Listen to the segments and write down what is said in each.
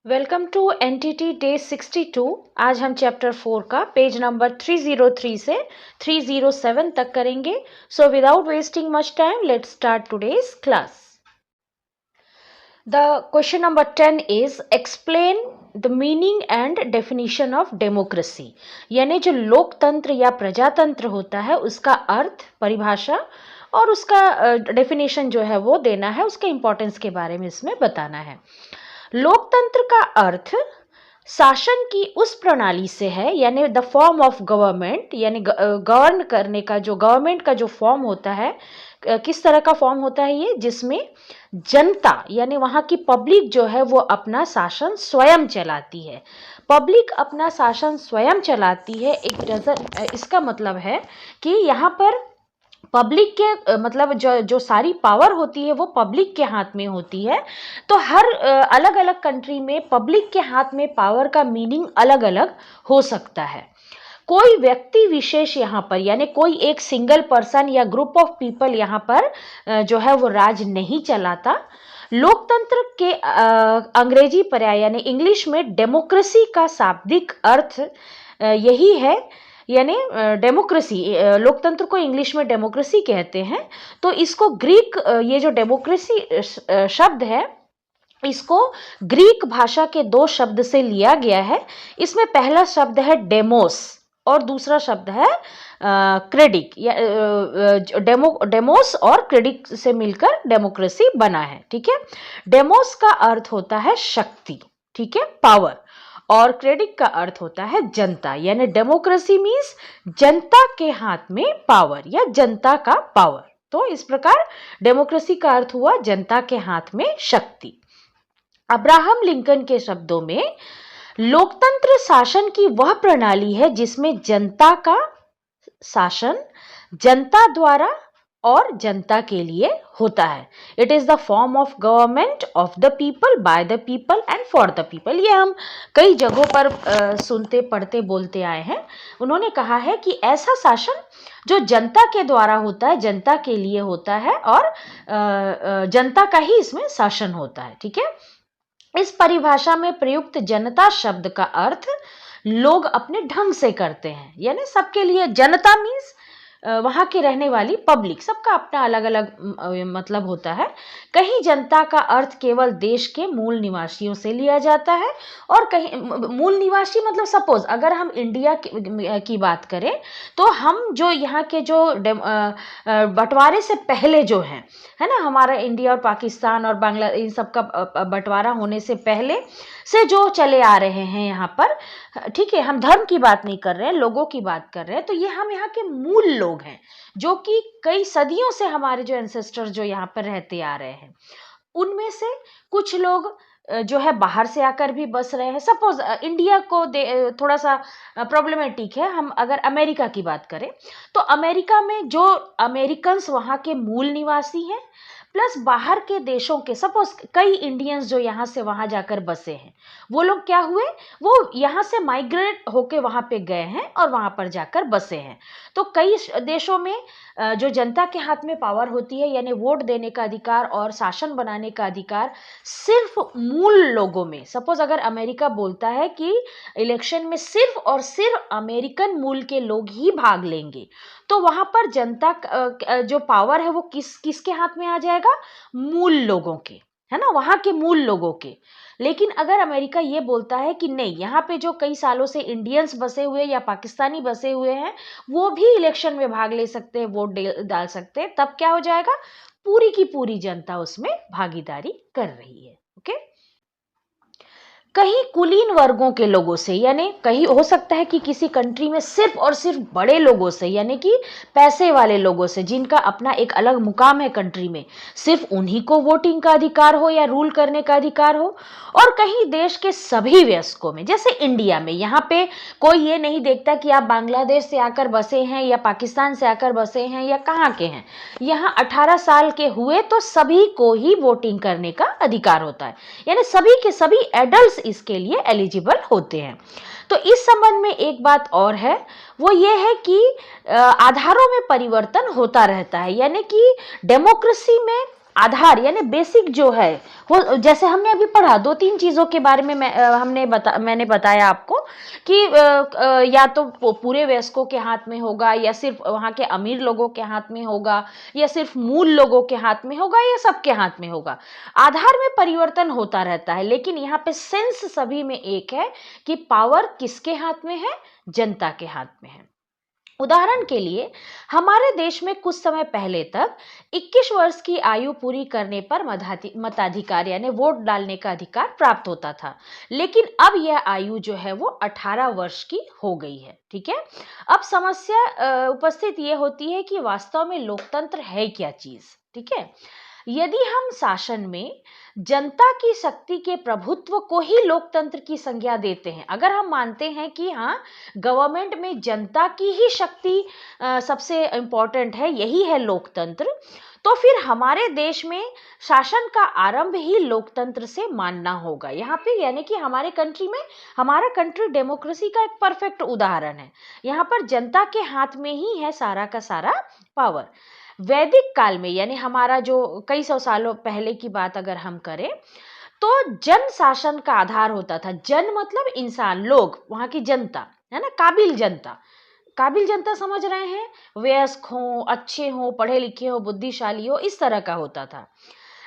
Welcome to entity day 62। आज हम chapter 4 का पेज नंबर 303 से 307 तक करेंगे। So without wasting much time let's start today's class. The question number 10 is explain the meaning and definition of democracy. यानी जो लोकतंत्र या प्रजातंत्र होता है उसका अर्थ, परिभाषा और उसका डेफिनेशन जो है वो देना है, उसके इंपॉर्टेंस के बारे में इसमें बताना है। लोकतंत्र का अर्थ शासन की उस प्रणाली से है, यानी द फॉर्म ऑफ गवर्नमेंट, यानी गवर्न करने का जो गवर्नमेंट का जो फॉर्म होता है, किस तरह का फॉर्म होता है ये, जिसमें जनता यानी वहां की पब्लिक जो है वो अपना शासन स्वयं चलाती है। पब्लिक अपना शासन स्वयं चलाती है। इसका मतलब है कि यहाँ पर पब्लिक के मतलब जो सारी पावर होती है वो पब्लिक के हाथ में होती है। तो हर अलग अलग कंट्री में पब्लिक के हाथ में पावर का मीनिंग अलग अलग हो सकता है। कोई व्यक्ति विशेष यहाँ पर, यानी कोई एक सिंगल पर्सन या ग्रुप ऑफ पीपल यहाँ पर जो है वो राज नहीं चलाता। लोकतंत्र के अंग्रेजी पर्याय यानी इंग्लिश में डेमोक्रेसी का शाब्दिक अर्थ यही है, यानी डेमोक्रेसी, लोकतंत्र को इंग्लिश में डेमोक्रेसी कहते हैं। तो इसको ग्रीक, ये जो डेमोक्रेसी शब्द है इसको ग्रीक भाषा के दो शब्द से लिया गया है। इसमें पहला शब्द है डेमोस और दूसरा शब्द है क्रेडिक। डेमोस और क्रेडिक से मिलकर डेमोक्रेसी बना है। ठीक है, डेमोस का अर्थ होता है शक्ति, ठीक है, पावर, और क्रेडिट का अर्थ होता है जनता। यानी डेमोक्रेसी मीन्स जनता के हाथ में पावर या जनता का पावर। तो इस प्रकार डेमोक्रेसी का अर्थ हुआ जनता के हाथ में शक्ति। अब्राहम लिंकन के शब्दों में लोकतंत्र शासन की वह प्रणाली है जिसमें जनता का शासन जनता द्वारा और जनता के लिए होता है। It is the form of government of the people, by the people and for the people. ये हम कई जगहों पर सुनते, पढ़ते, बोलते आए हैं। उन्होंने कहा है कि ऐसा शासन जो जनता के द्वारा होता है, जनता के लिए होता है और जनता का ही इसमें शासन होता है। ठीक है, इस परिभाषा में प्रयुक्त जनता शब्द का अर्थ लोग अपने ढंग से करते हैं, यानी सबके लिए। जनता मीन्स वहां के रहने वाली पब्लिक, सबका अपना अलग अलग मतलब होता है। कहीं जनता का अर्थ केवल देश के मूल निवासियों से लिया जाता है, और कहीं मूल निवासी मतलब सपोज अगर हम इंडिया की बात करें तो हम जो यहाँ के जो बंटवारे से पहले जो है ना, हमारा इंडिया और पाकिस्तान और बांग्ला, इन सब का बंटवारा होने से पहले से जो चले आ रहे हैं यहाँ पर, ठीक है, हम धर्म की बात नहीं कर रहे हैं, लोगों की बात कर रहे हैं। तो ये हम यहाँ के मूल लोग हैं जो कि कई सदियों से हमारे जो एंसेस्टर जो यहाँ पर रहते आ रहे हैं, उनमें से कुछ लोग जो है बाहर से आकर भी बस रहे हैं। सपोज इंडिया को थोड़ा सा प्रॉब्लमेटिक है। हम अगर अमेरिका की बात करें तो अमेरिका में जो अमेरिकन्स वहाँ के मूल निवासी हैं, प्लस बाहर के देशों के सपोज कई इंडियंस जो यहाँ से वहाँ जाकर बसे हैं, वो लोग क्या हुए, वो यहाँ से माइग्रेट होके वहाँ पे गए हैं और वहाँ पर जाकर बसे हैं। तो कई देशों में जो जनता के हाथ में पावर होती है, यानी वोट देने का अधिकार और शासन बनाने का अधिकार सिर्फ मूल लोगों में। सपोज अगर अमेरिका बोलता है कि इलेक्शन में सिर्फ और सिर्फ अमेरिकन मूल के लोग ही भाग लेंगे, तो वहां पर जनता जो पावर है वो किसके हाथ में आ जाएगा, मूल लोगों के, है ना, वहां के मूल लोगों के। लेकिन अगर अमेरिका ये बोलता है कि नहीं, यहाँ पे जो कई सालों से इंडियंस बसे हुए या पाकिस्तानी बसे हुए हैं वो भी इलेक्शन में भाग ले सकते हैं, वोट डाल सकते हैं, तब क्या हो जाएगा, पूरी की पूरी जनता उसमें भागीदारी कर रही है। ओके, कहीं कुलीन वर्गों के लोगों से, यानी कहीं हो सकता है कि किसी कंट्री में सिर्फ और सिर्फ बड़े लोगों से, यानी कि पैसे वाले लोगों से, जिनका अपना एक अलग मुकाम है कंट्री में, सिर्फ उन्हीं को वोटिंग का अधिकार हो या रूल करने का अधिकार हो। और कहीं देश के सभी वयस्कों में, जैसे इंडिया में, यहाँ पे कोई ये नहीं देखता कि आप बांग्लादेश से आकर बसे हैं या पाकिस्तान से आकर बसे हैं या कहाँ के हैं। यहाँ 18 साल के हुए तो सभी को ही वोटिंग करने का अधिकार होता है, यानी सभी के सभी एडल्ट इसके लिए एलिजिबल होते हैं। तो इस संबंध में एक बात और है, वो ये है कि आधारों में परिवर्तन होता रहता है, यानी कि डेमोक्रेसी में आधार यानी बेसिक जो है वो, जैसे हमने अभी पढ़ा 2-3 चीजों के बारे में मैंने बताया आपको कि या तो पूरे वयस्कों के हाथ में होगा, या सिर्फ वहां के अमीर लोगों के हाथ में होगा, या सिर्फ मूल लोगों के हाथ में होगा, या सबके हाथ में होगा। आधार में परिवर्तन होता रहता है, लेकिन यहाँ पे सेंस सभी में एक है कि पावर किसके हाथ में है? जनता के हाथ में है। उदाहरण के लिए हमारे देश में कुछ समय पहले तक 21 वर्ष की आयु पूरी करने पर मताधिकार यानी वोट डालने का अधिकार प्राप्त होता था, लेकिन अब यह आयु जो है वो 18 वर्ष की हो गई है। ठीक है, अब समस्या उपस्थित ये होती है कि वास्तव में लोकतंत्र है क्या चीज। ठीक है, यदि हम शासन में जनता की शक्ति के प्रभुत्व को ही लोकतंत्र की संज्ञा देते हैं, अगर हम मानते हैं कि हाँ गवर्नमेंट में जनता की ही शक्ति सबसे इम्पोर्टेंट है, यही है लोकतंत्र, तो फिर हमारे देश में शासन का आरंभ ही लोकतंत्र से मानना होगा। यहाँ पे यानी कि हमारे कंट्री में, हमारा कंट्री डेमोक्रेसी का एक परफेक्ट उदाहरण है। यहाँ पर जनता के हाथ में ही है सारा का सारा पावर। वैदिक काल में यानी हमारा जो कई सौ सालों पहले की बात अगर हम करें, तो जन शासन का आधार होता था। जन मतलब इंसान, लोग, वहां की जनता है ना, काबिल जनता। काबिल जनता समझ रहे हैं, वयस्क हो, अच्छे हो, पढ़े लिखे हो, बुद्धिशाली हो, इस तरह का होता था।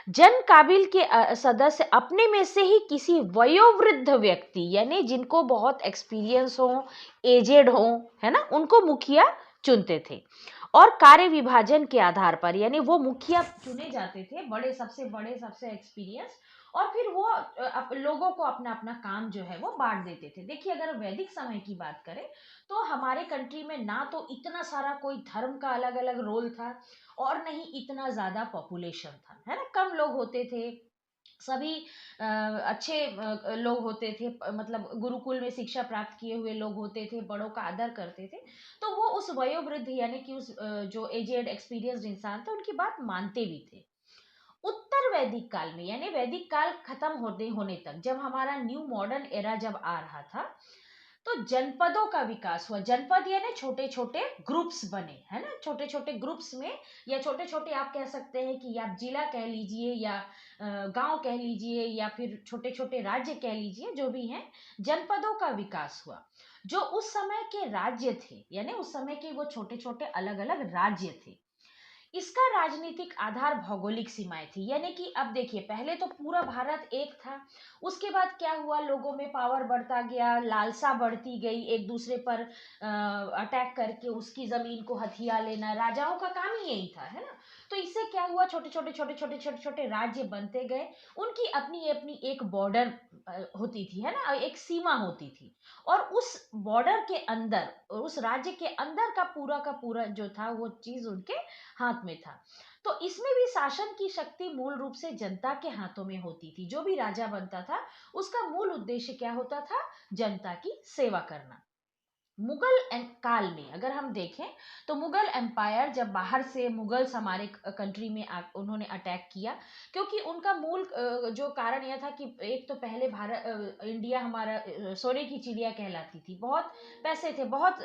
जन काबिल के सदस्य अपने में से ही किसी वयोवृद्ध व्यक्ति यानी जिनको बहुत एक्सपीरियंस हो, एजेड हो, है ना, उनको मुखिया चुनते थे। और कार्य विभाजन के आधार पर यानी वो मुखिया चुने जाते थे, बड़े सबसे एक्सपीरियंस, और फिर वो लोगों को अपना अपना काम जो है वो बांट देते थे। देखिए, अगर वैदिक समय की बात करें तो हमारे कंट्री में ना तो इतना सारा कोई धर्म का अलग अलग रोल था, और नहीं इतना ज्यादा पॉपुलेशन था, है ना, कम लोग होते थे, सभी अच्छे लोग होते थे, मतलब गुरुकुल में शिक्षा प्राप्त किए हुए लोग होते थे, बड़ों का आदर करते थे, तो वो उस वयोवृद्ध यानी कि उस जो एजेड एक्सपीरियंस्ड इंसान थे उनकी बात मानते भी थे। उत्तर वैदिक काल में यानी वैदिक काल खत्म होने तक, जब हमारा न्यू मॉडर्न एरा जब आ रहा था, तो जनपदों का विकास हुआ। जनपद यानी छोटे छोटे ग्रुप्स बने, है ना, छोटे छोटे ग्रुप्स में, या छोटे छोटे आप कह सकते हैं कि आप जिला कह लीजिए, या गांव कह लीजिए, या फिर छोटे छोटे राज्य कह लीजिए, जो भी हैं, जनपदों का विकास हुआ। जो उस समय के राज्य थे यानी उस समय के वो छोटे छोटे अलग अलग राज्य थे, इसका राजनीतिक आधार भौगोलिक सीमाएं थी। यानी कि अब देखिए, पहले तो पूरा भारत एक था, उसके बाद क्या हुआ, लोगों में पावर बढ़ता गया, लालसा बढ़ती गई, एक दूसरे पर अटैक करके उसकी जमीन को हथिया लेना, राजाओं का काम ही यही था, है ना। तो इससे क्या हुआ, छोटे छोटे राज्य बनते गए, उनकी अपनी अपनी एक बॉर्डर होती थी, है ना, एक सीमा होती थी, और उस बॉर्डर के अंदर, उस राज्य के अंदर का पूरा जो था वो चीज उनके हाथ में था। तो इसमें भी शासन की शक्ति मूल रूप से जनता के हाथों में होती थी। जो भी राजा बनता था उसका मूल उद्देश्य क्या होता था? जनता की सेवा करना। मुगल काल में अगर हम देखें, तो मुगल एम्पायर जब बाहर से मुगल्स हमारे कंट्री में उन्होंने अटैक किया, क्योंकि उनका मूल जो कारण यह था कि एक तो पहले भारत इंडिया हमारा सोने की चिड़िया कहलाती थी, बहुत पैसे थे, बहुत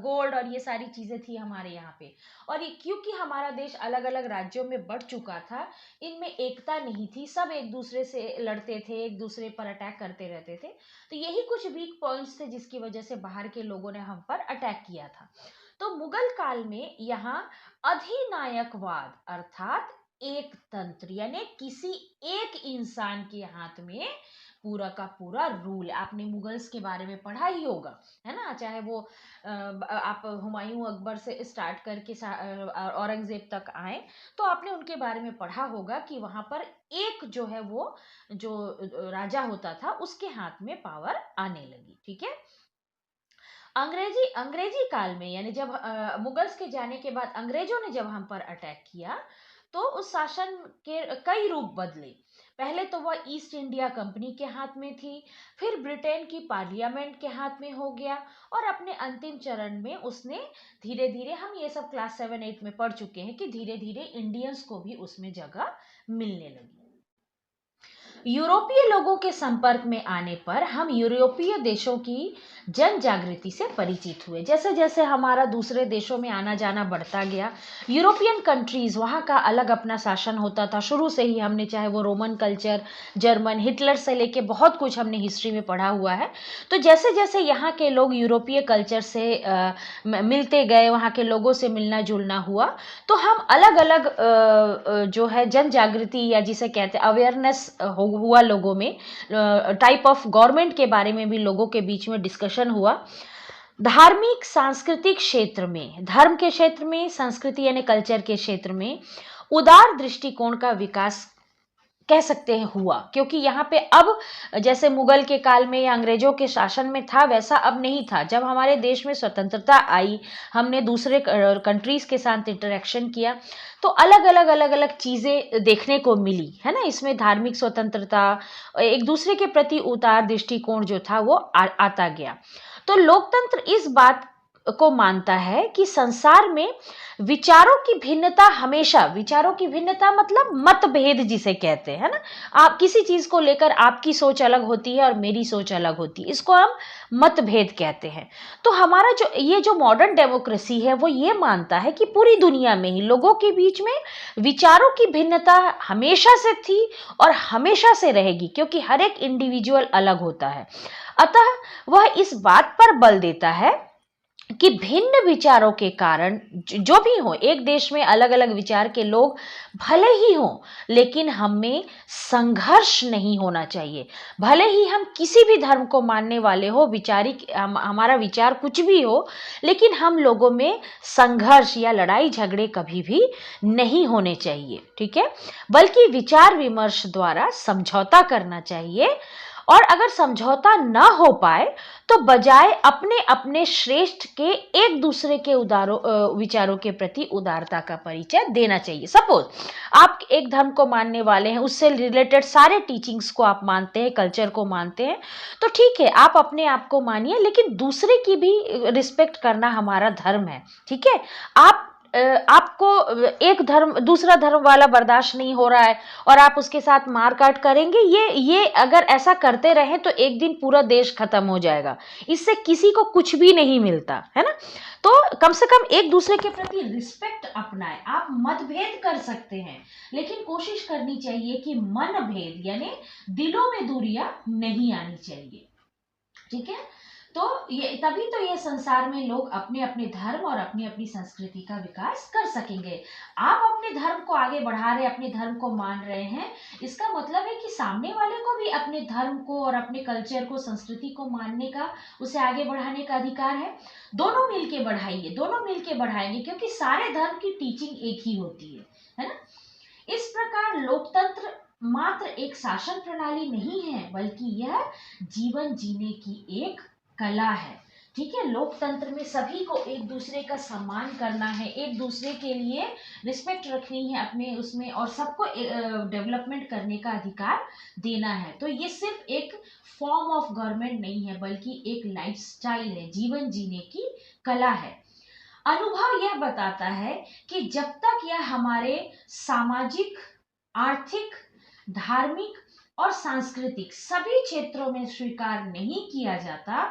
गोल्ड और ये सारी चीजें थी हमारे यहाँ पे, और ये क्योंकि हमारा देश अलग अलग राज्यों में बढ़ चुका था, इनमें एकता नहीं थी, सब एक दूसरे से लड़ते थे, एक दूसरे पर अटैक करते रहते थे। तो यही कुछ वीक पॉइंट्स थे जिसकी वजह से बाहर के लोगों ने हम पर अटैक किया था। तो मुगल काल में यहाँ अधिनायकवाद अर्थात एक तंत्र यानी किसी एक इंसान के हाथ में पूरा का पूरा रूल। आपने मुगल्स के बारे में पढ़ा ही होगा, है ना, चाहे वो आप हुमायूं अकबर से स्टार्ट करके औरंगजेब तक आए, तो आपने उनके बारे में पढ़ा होगा कि वहां पर एक जो है वो जो राजा होता था उसके हाथ में पावर आने लगी। ठीक है, अंग्रेजी अंग्रेजी काल में यानी जब मुगल्स के जाने के बाद अंग्रेजों ने जब हम पर अटैक किया, तो उस शासन के कई रूप बदले। पहले तो वह ईस्ट इंडिया कंपनी के हाथ में थी, फिर ब्रिटेन की पार्लियामेंट के हाथ में हो गया, और अपने अंतिम चरण में उसने धीरे धीरे, हम ये सब क्लास 7-8 में पढ़ चुके हैं कि धीरे धीरे इंडियंस को भी उसमें जगह मिलने लगी। यूरोपीय लोगों के संपर्क में आने पर हम यूरोपीय देशों की जन जागृति से परिचित हुए। जैसे जैसे हमारा दूसरे देशों में आना जाना बढ़ता गया, यूरोपियन कंट्रीज, वहाँ का अलग अपना शासन होता था शुरू से ही। हमने चाहे वो रोमन कल्चर, जर्मन, हिटलर से लेके बहुत कुछ हमने हिस्ट्री में पढ़ा हुआ है। तो जैसे जैसे यहाँ के लोग यूरोपीय कल्चर से मिलते गए, वहाँ के लोगों से मिलना जुलना हुआ, तो हम अलग अलग जो है जन जागृति या जिसे कहते हैं अवेयरनेस हुआ लोगों में, टाइप ऑफ गवर्नमेंट के बारे में भी लोगों के बीच में डिस्कशन हुआ। धार्मिक सांस्कृतिक क्षेत्र में, धर्म के क्षेत्र में, संस्कृति यानी कल्चर के क्षेत्र में उदार दृष्टिकोण का विकास कह सकते हैं हुआ, क्योंकि यहाँ पे अब जैसे मुगल के काल में या अंग्रेजों के शासन में था वैसा अब नहीं था। जब हमारे देश में स्वतंत्रता आई, हमने दूसरे कंट्रीज के साथ इंटरेक्शन किया, तो अलग अलग चीज़ें देखने को मिली, है ना। इसमें धार्मिक स्वतंत्रता, एक दूसरे के प्रति उदार दृष्टिकोण जो था वो आता गया। तो लोकतंत्र इस बात को मानता है कि संसार में विचारों की भिन्नता, हमेशा विचारों की भिन्नता मतलब मतभेद जिसे कहते हैं ना, आप किसी चीज को लेकर आपकी सोच अलग होती है और मेरी सोच अलग होती है, इसको हम मतभेद कहते हैं। तो हमारा जो ये जो मॉडर्न डेमोक्रेसी है वो ये मानता है कि पूरी दुनिया में ही लोगों के बीच में विचारों की भिन्नता हमेशा से थी और हमेशा से रहेगी, क्योंकि हर एक इंडिविजुअल अलग होता है। अतः वह इस बात पर बल देता है कि भिन्न विचारों के कारण जो भी हो, एक देश में अलग अलग विचार के लोग भले ही हों, लेकिन हमें संघर्ष नहीं होना चाहिए। भले ही हम किसी भी धर्म को मानने वाले हो, हमारा विचार कुछ भी हो, लेकिन हम लोगों में संघर्ष या लड़ाई झगड़े कभी भी नहीं होने चाहिए, ठीक है। बल्कि विचार विमर्श द्वारा समझौता करना चाहिए, और अगर समझौता न हो पाए तो बजाय अपने अपने श्रेष्ठ के एक दूसरे के विचारों के प्रति उदारता का परिचय देना चाहिए। सपोज आप एक धर्म को मानने वाले हैं, उससे रिलेटेड सारे टीचिंग्स को आप मानते हैं, कल्चर को मानते हैं, तो ठीक है, आप अपने आप को मानिए, लेकिन दूसरे की भी रिस्पेक्ट करना हमारा धर्म है, ठीक है। आपको एक धर्म दूसरा धर्म वाला बर्दाश्त नहीं हो रहा है और आप उसके साथ मारकाट करेंगे, ये अगर ऐसा करते रहें तो एक दिन पूरा देश खत्म हो जाएगा, इससे किसी को कुछ भी नहीं मिलता, है ना। तो कम से कम एक दूसरे के प्रति रिस्पेक्ट अपनाएं। आप मतभेद कर सकते हैं, लेकिन कोशिश करनी चाहिए कि मनभेद यानी दिलों में दूरियां नहीं आनी चाहिए, ठीक है। तो तभी तो ये संसार में लोग अपने अपने धर्म और अपनी अपनी संस्कृति का विकास कर सकेंगे। आप अपने धर्म को आगे बढ़ा रहे, अपने धर्म को मान रहे हैं, इसका मतलब है कि सामने वाले को भी अपने धर्म को और अपने कल्चर को, संस्कृति को मानने का, उसे आगे बढ़ाने का अधिकार है। दोनों मिलके बढ़ाइए, दोनों मिलके बढ़ाएंगे, क्योंकि सारे धर्म की टीचिंग एक ही होती है ना। इस प्रकार लोकतंत्र मात्र एक शासन प्रणाली नहीं है, बल्कि यह जीवन जीने की एक कला है, ठीक है। लोकतंत्र में सभी को एक दूसरे का सम्मान करना है, एक दूसरे के लिए रिस्पेक्ट रखनी है अपने उसमें, और सबको डेवलपमेंट करने का अधिकार देना है। तो ये सिर्फ एक फॉर्म ऑफ गवर्नमेंट नहीं है, बल्कि एक लाइफस्टाइल है, जीवन जीने की कला है। अनुभव यह बताता है कि जब तक यह हमारे सामाजिक, आर्थिक, धार्मिक और सांस्कृतिक सभी क्षेत्रों में स्वीकार नहीं किया जाता,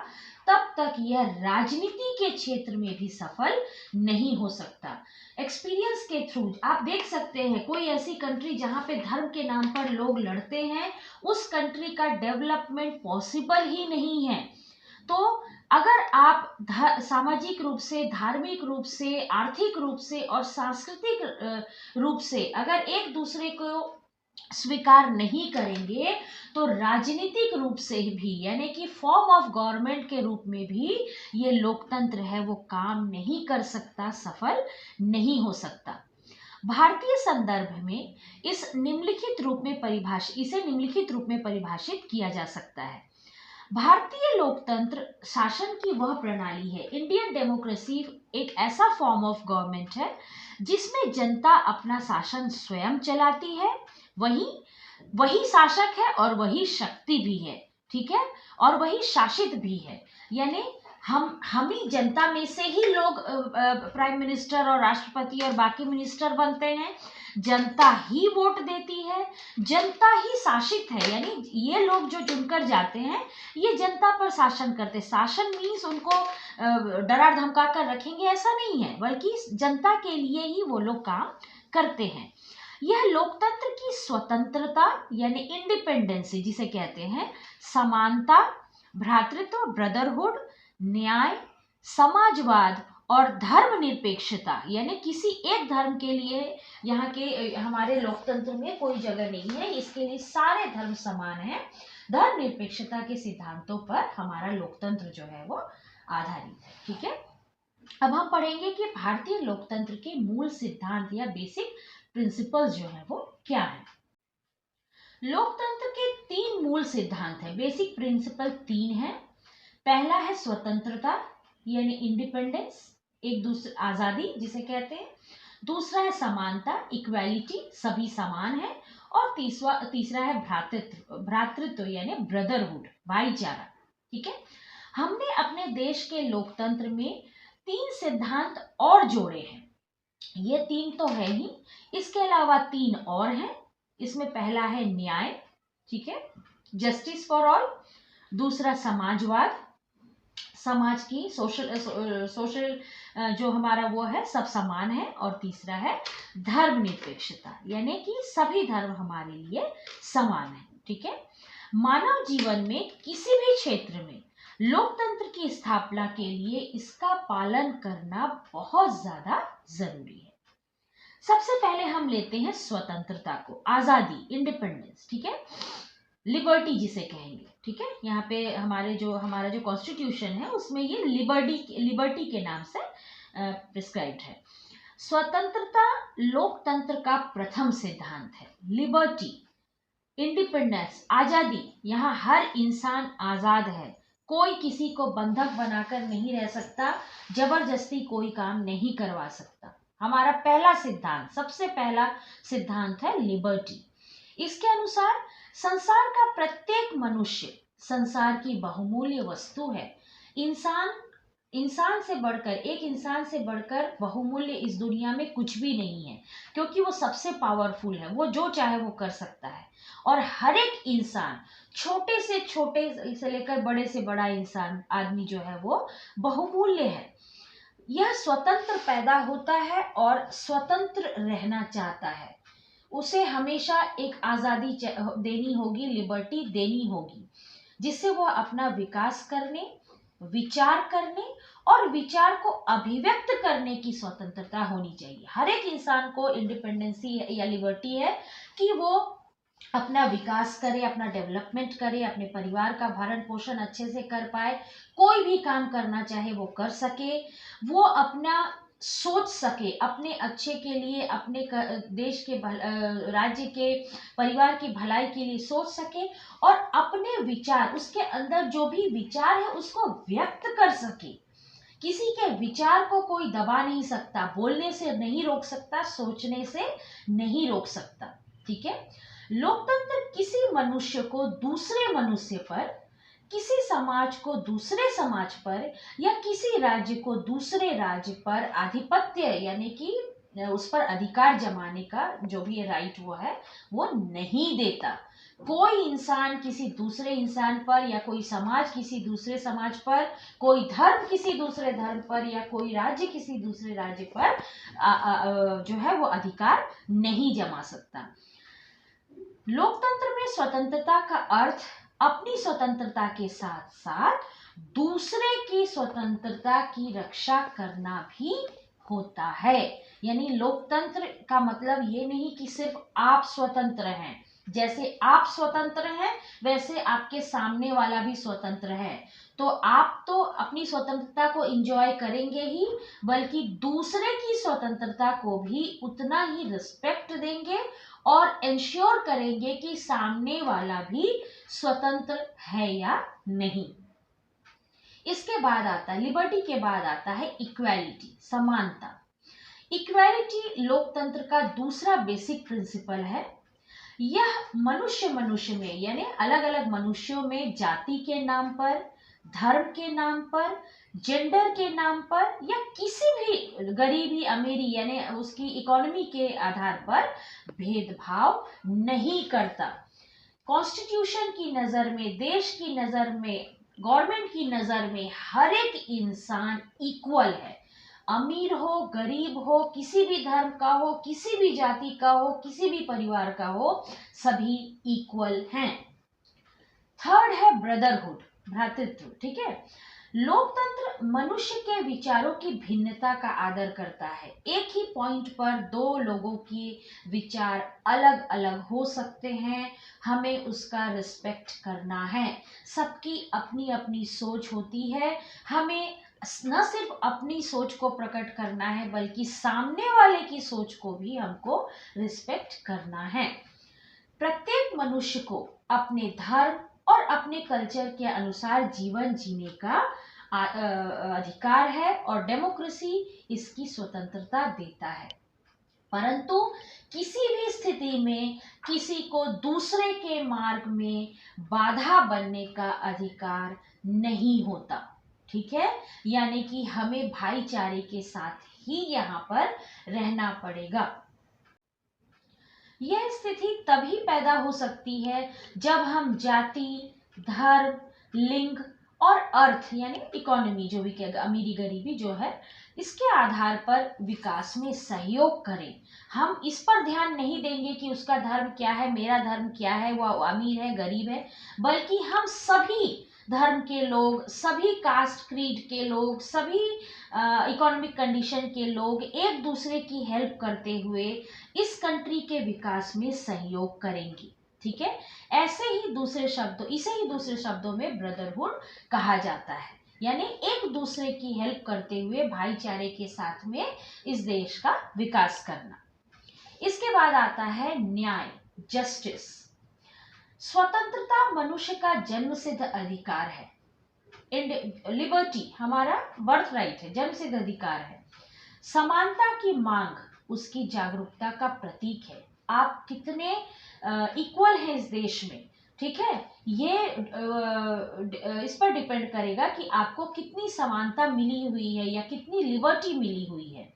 तब तक यह राजनीति के क्षेत्र में भी सफल नहीं हो सकता। एक्सपीरियंस के थ्रू आप देख सकते हैं, कोई ऐसी कंट्री जहां पे धर्म के नाम पर लोग लड़ते हैं, उस कंट्री का डेवलपमेंट पॉसिबल ही नहीं है। तो अगर आप सामाजिक रूप से, धार्मिक रूप से, आर्थिक रूप से और सांस्कृतिक रूप से अगर एक दूसरे को स्वीकार नहीं करेंगे, तो राजनीतिक रूप से भी यानी कि फॉर्म ऑफ गवर्नमेंट के रूप में भी ये लोकतंत्र है वो काम नहीं कर सकता, सफल नहीं हो सकता। भारतीय संदर्भ में इसे निम्नलिखित रूप में परिभाषित किया जा सकता है। भारतीय लोकतंत्र शासन की वह प्रणाली है, इंडियन डेमोक्रेसी एक ऐसा फॉर्म ऑफ गवर्नमेंट है जिसमें जनता अपना शासन स्वयं चलाती है, वही शासक है और वही शक्ति भी है, ठीक है, और वही शासित भी है। यानी हम ही जनता में से ही लोग प्राइम मिनिस्टर और राष्ट्रपति और बाकी मिनिस्टर बनते हैं, जनता ही वोट देती है, जनता ही शासित है, यानी ये लोग जो चुनकर जाते हैं ये जनता पर शासन करते। शासन मीन्स उनको डरा धमका कर रखेंगे ऐसा नहीं है, बल्कि जनता के लिए ही वो लोग काम करते हैं। यह लोकतंत्र की स्वतंत्रता यानी इंडिपेंडेंसी जिसे कहते हैं, समानता, भ्रातृत्व, ब्रदरहुड, न्याय, समाजवाद और धर्मनिरपेक्षता, यानी किसी एक धर्म के लिए यहाँ के हमारे लोकतंत्र में कोई जगह नहीं है, इसके लिए सारे धर्म समान हैं। धर्मनिरपेक्षता के सिद्धांतों पर हमारा लोकतंत्र जो है वो आधारित है। ठीक है, अब हम पढ़ेंगे कि भारतीय लोकतंत्र के मूल सिद्धांत या बेसिक प्रिंसिपल्स जो है वो क्या है। लोकतंत्र के 3 मूल सिद्धांत है, बेसिक प्रिंसिपल 3 है। पहला है स्वतंत्रता यानी इंडिपेंडेंस, एक दूसरे आजादी जिसे कहते हैं। दूसरा है समानता, इक्वालिटी, सभी समान है। और तीसरा है भ्रातृत्व यानी ब्रदरहुड, भाईचारा। ठीक है, हमने अपने देश के लोकतंत्र में 3 सिद्धांत और जोड़े हैं। ये 3 तो है ही, इसके अलावा 3 और हैं। इसमें पहला है न्याय, ठीक है, जस्टिस फॉर ऑल। दूसरा समाजवाद, समाज की सोशल जो हमारा वो है सब समान है। और तीसरा है धर्मनिरपेक्षता, यानी कि सभी धर्म हमारे लिए समान है। ठीक है, मानव जीवन में किसी भी क्षेत्र में लोकतंत्र की स्थापना के लिए इसका पालन करना बहुत ज्यादा जरूरी है। सबसे पहले हम लेते हैं स्वतंत्रता को, आजादी, इंडिपेंडेंस। ठीक है, लिबर्टी जिसे कहेंगे। ठीक है, यहाँ पे हमारा जो कॉन्स्टिट्यूशन है उसमें ये लिबर्टी के नाम से प्रिस्क्राइब्ड है। स्वतंत्रता लोकतंत्र का प्रथम सिद्धांत है। लिबर्टी, इंडिपेंडेंस, आजादी, यहाँ हर इंसान आजाद है, कोई किसी को बंधक बनाकर नहीं रह सकता, जबरदस्ती कोई काम नहीं करवा सकता। हमारा पहला सिद्धांत, सबसे पहला सिद्धांत है लिबर्टी। इसके अनुसार संसार का प्रत्येक मनुष्य संसार की बहुमूल्य वस्तु है। इंसान से बढ़कर, एक इंसान से बढ़कर बहुमूल्य इस दुनिया में कुछ भी नहीं है, क्योंकि वो सबसे पावरफुल है, वो जो चाहे वो कर सकता है। और हर एक इंसान, छोटे से लेकर बड़े से बड़ा इंसान, आदमी जो है वो बहुमूल्य है। यह स्वतंत्र पैदा होता है और स्वतंत्र रहना चाहता है। उसे हमेशा एक आजादी देनी होगी, लिबर्टी देनी होगी, जिससे वह अपना विकास करने, विचार करने और विचार को अभिव्यक्त करने की स्वतंत्रता होनी चाहिए। हर एक इंसान को इंडिपेंडेंसी या लिबर्टी है कि वो अपना विकास करे, अपना डेवलपमेंट करे, अपने परिवार का भरण पोषण अच्छे से कर पाए, कोई भी काम करना चाहे वो कर सके, वो अपना सोच सके, अपने अच्छे के लिए, अपने देश के राज्य के, परिवार की भलाई के लिए सोच सके और अपने विचार, उसके अंदर जो भी विचार है उसको व्यक्त कर सके। किसी के विचार को कोई दबा नहीं सकता, बोलने से नहीं रोक सकता, सोचने से नहीं रोक सकता। ठीक है, लोकतंत्र किसी मनुष्य को दूसरे मनुष्य पर, किसी समाज को दूसरे समाज पर या किसी राज्य को दूसरे राज्य पर आधिपत्य यानी कि उस पर अधिकार जमाने का जो भी राइट वो है वो नहीं देता। कोई इंसान किसी दूसरे इंसान पर या कोई समाज किसी दूसरे समाज पर, कोई धर्म किसी दूसरे धर्म पर या कोई राज्य किसी दूसरे राज्य पर जो है वो अधिकार नहीं जमा सकता। लोकतंत्र में स्वतंत्रता का अर्थ अपनी स्वतंत्रता के साथ साथ दूसरे की स्वतंत्रता की रक्षा करना भी होता है। यानी लोकतंत्र का मतलब ये नहीं कि सिर्फ आप स्वतंत्र हैं, जैसे आप स्वतंत्र हैं वैसे आपके सामने वाला भी स्वतंत्र है, तो आप तो अपनी स्वतंत्रता को एंजॉय करेंगे ही, बल्कि दूसरे की स्वतंत्रता को भी उतना ही रिस्पेक्ट देंगे और इंश्योर करेंगे कि सामने वाला भी स्वतंत्र है या नहीं। इसके बाद आता है, लिबर्टी के बाद आता है इक्वालिटी, समानता। इक्वालिटी लोकतंत्र का दूसरा बेसिक प्रिंसिपल है। यह मनुष्य में यानी अलग अलग मनुष्यों में जाति के नाम पर, धर्म के नाम पर, जेंडर के नाम पर, या किसी भी गरीबी अमीरी यानी उसकी इकोनॉमी के आधार पर भेदभाव नहीं करता। कॉन्स्टिट्यूशन की नजर में, देश की नजर में, गवर्नमेंट की नजर में हर एक इंसान इक्वल है। अमीर हो, गरीब हो, किसी भी धर्म का हो, किसी भी जाति का हो, किसी भी परिवार का हो, सभी इक्वल हैं। थर्ड है ब्रदरहुड, भ्रातृत्व। ठीक है, लोकतंत्र मनुष्य के विचारों की भिन्नता का आदर करता है। एक ही पॉइंट पर दो लोगों के विचार अलग अलग हो सकते हैं, हमें उसका रिस्पेक्ट करना है। सबकी अपनी अपनी सोच होती है, हमें न सिर्फ अपनी सोच को प्रकट करना है बल्कि सामने वाले की सोच को भी हमको रिस्पेक्ट करना है। प्रत्येक मनुष्य को अपने धर्म और अपने कल्चर के अनुसार जीवन जीने का अधिकार है और डेमोक्रेसी इसकी स्वतंत्रता देता है। परंतु किसी भी स्थिति में किसी को दूसरे के मार्ग में बाधा बनने का अधिकार नहीं होता। ठीक है, यानी कि हमें भाईचारे के साथ ही यहाँ पर रहना पड़ेगा। यह स्थिति तभी पैदा हो सकती है जब हम जाति, धर्म, लिंग और अर्थ यानी इकोनॉमी जो भी कहेगा, अमीरी गरीबी जो है, इसके आधार पर विकास में सहयोग करें। हम इस पर ध्यान नहीं देंगे कि उसका धर्म क्या है, मेरा धर्म क्या है, वह अमीर है, गरीब है, बल्कि हम सभी धर्म के लोग, सभी कास्ट क्रीड के लोग, सभी इकोनॉमिक कंडीशन के लोग एक दूसरे की हेल्प करते हुए इस कंट्री के विकास में सहयोग करेंगे। ठीक है, इसे ही दूसरे शब्दों में ब्रदरहुड कहा जाता है, यानी एक दूसरे की हेल्प करते हुए भाईचारे के साथ में इस देश का विकास करना। इसके बाद आता है न्याय, जस्टिस। स्वतंत्रता मनुष्य का जन्मसिद्ध अधिकार है। लिबर्टी हमारा बर्थ राइट है, जन्मसिद्ध अधिकार है। समानता की मांग उसकी जागरूकता का प्रतीक है। आप कितने इक्वल हैं इस देश में, ठीक है, ये इस पर डिपेंड करेगा कि आपको कितनी समानता मिली हुई है या कितनी लिबर्टी मिली हुई है।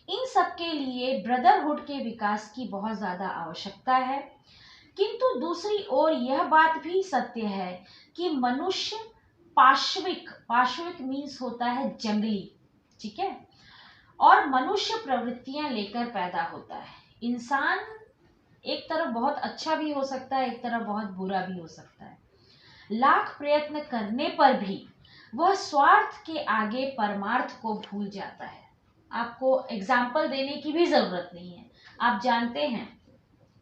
इन सब के लिए ब्रदरहुड के विकास की बहुत ज़्यादा आवश्यकता है। किंतु दूसरी ओर यह बात भी सत्य है कि मनुष्य पाशविक मीन्स होता है जंगली, ठीक है, और मनुष्य प्रवृत्तियां लेकर पैदा होता है। इंसान एक तरफ बहुत अच्छा भी हो सकता है, एक तरफ बहुत बुरा भी हो सकता है। लाख प्रयत्न करने पर भी वह स्वार्थ के आगे परमार्थ को भूल जाता है। आपको एग्जाम्पल देने की भी जरूरत नहीं है, आप जानते हैं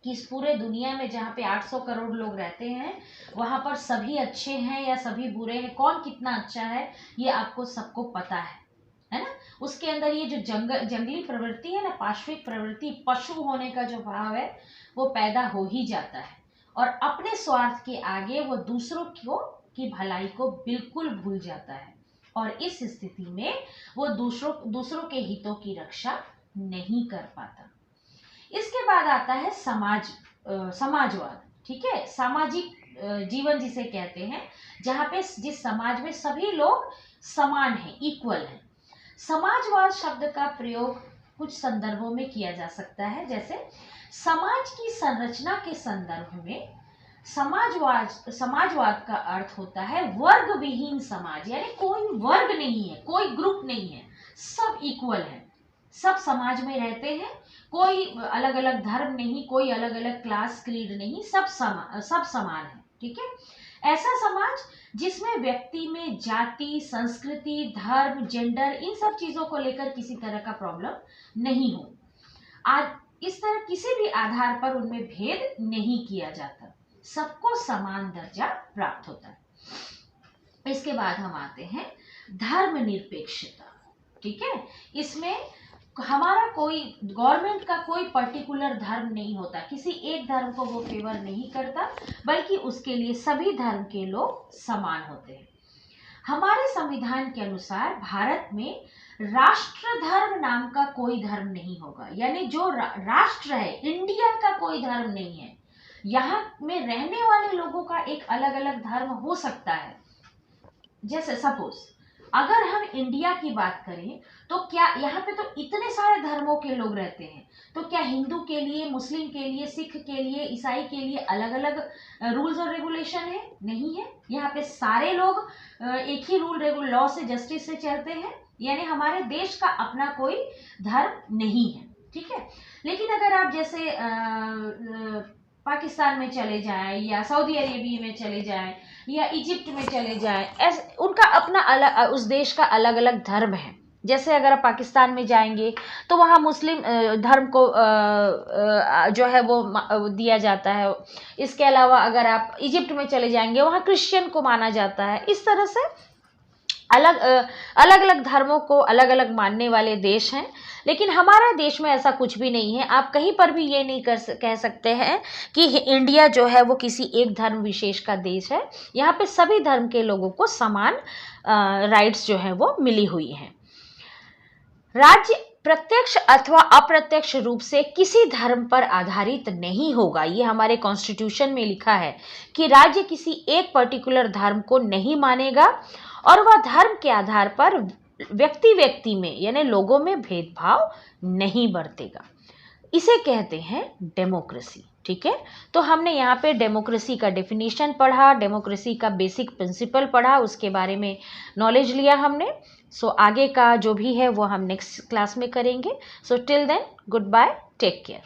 कि इस पूरे दुनिया में जहाँ पे 800 करोड़ लोग रहते हैं, वहाँ पर सभी अच्छे हैं या सभी बुरे हैं, कौन कितना अच्छा है ये आपको सबको पता है ना। उसके अंदर ये जो जंगली प्रवृत्ति है ना, पाशविक प्रवृत्ति, पशु होने का जो भाव है वो पैदा हो ही जाता है और अपने स्वार्थ के आगे वो दूसरों की भलाई को बिल्कुल भूल जाता है और इस स्थिति में वो दूसरों के हितों की रक्षा नहीं कर पाता। इसके बाद आता है समाजवाद, ठीक है, सामाजिक जीवन जिसे कहते हैं, जहाँ पे जिस समाज में सभी लोग समान हैं, इक्वल हैं। समाजवाद शब्द का प्रयोग कुछ संदर्भों में किया जा सकता है, जैसे समाज की संरचना के संदर्भ में समाजवाद का अर्थ होता है वर्ग विहीन समाज, यानी कोई वर्ग नहीं है, कोई ग्रुप नहीं है, सब इक्वल है, सब समाज में रहते हैं, कोई अलग अलग धर्म नहीं, कोई अलग अलग क्लास क्रीड नहीं, सब समान है। ठीक है, ऐसा समाज जिसमें व्यक्ति में जाति, संस्कृति, धर्म, जेंडर, इन सब चीजों को लेकर किसी तरह का प्रॉब्लम नहीं हो। आज इस तरह किसी भी आधार पर उनमें भेद नहीं किया जाता, सबको समान दर्जा प्राप्त होता है। इसके बाद हम आते हैं धर्मनिरपेक्षता। ठीक है, इसमें हमारा कोई गवर्नमेंट का कोई पर्टिकुलर धर्म नहीं होता, किसी एक धर्म को वो फेवर नहीं करता, बल्कि उसके लिए सभी धर्म के लोग समान होते हैं। हमारे संविधान के अनुसार भारत में राष्ट्र धर्म नाम का कोई धर्म नहीं होगा, यानी जो राष्ट्र है, इंडिया का कोई धर्म नहीं है। यहाँ में रहने वाले लोगों का एक अलग अलग धर्म हो सकता है, जैसे सपोज अगर हम इंडिया की बात करें तो क्या यहाँ पे तो इतने सारे धर्मों के लोग रहते हैं, तो क्या हिंदू के लिए, मुस्लिम के लिए, सिख के लिए, ईसाई के लिए अलग अलग रूल्स और रेगुलेशन है? नहीं है। यहाँ पे सारे लोग एक ही रूल लॉ से, जस्टिस से चलते हैं, यानी हमारे देश का अपना कोई धर्म नहीं है, ठीक है। लेकिन अगर आप जैसे पाकिस्तान में चले जाएं या सऊदी अरेबिया में चले जाएं या इजिप्ट में चले जाएं, ऐसे उनका अपना अलग, उस देश का अलग अलग धर्म है। जैसे अगर आप पाकिस्तान में जाएंगे तो वहाँ मुस्लिम धर्म को जो है वो दिया जाता है। इसके अलावा अगर आप इजिप्ट में चले जाएंगे वहाँ क्रिश्चियन को माना जाता है। इस तरह से अलग अलग धर्मों को अलग अलग मानने वाले देश हैं। लेकिन हमारा देश में ऐसा कुछ भी नहीं है। आप कहीं पर भी ये नहीं कह सकते हैं कि इंडिया जो है वो किसी एक धर्म विशेष का देश है। यहाँ पे सभी धर्म के लोगों को समान राइट्स जो है वो मिली हुई हैं। राज्य प्रत्यक्ष अथवा अप्रत्यक्ष रूप से किसी धर्म पर आधारित नहीं होगा। ये हमारे कॉन्स्टिट्यूशन में लिखा है कि राज्य किसी एक पर्टिकुलर धर्म को नहीं मानेगा और वह धर्म के आधार पर व्यक्ति व्यक्ति में यानी लोगों में भेदभाव नहीं बरतेगा। इसे कहते हैं डेमोक्रेसी, ठीक है। तो हमने यहाँ पे डेमोक्रेसी का डेफिनेशन पढ़ा, डेमोक्रेसी का बेसिक प्रिंसिपल पढ़ा, उसके बारे में नॉलेज लिया हमने। सो आगे का जो भी है वो हम नेक्स्ट क्लास में करेंगे। So till then goodbye, take care.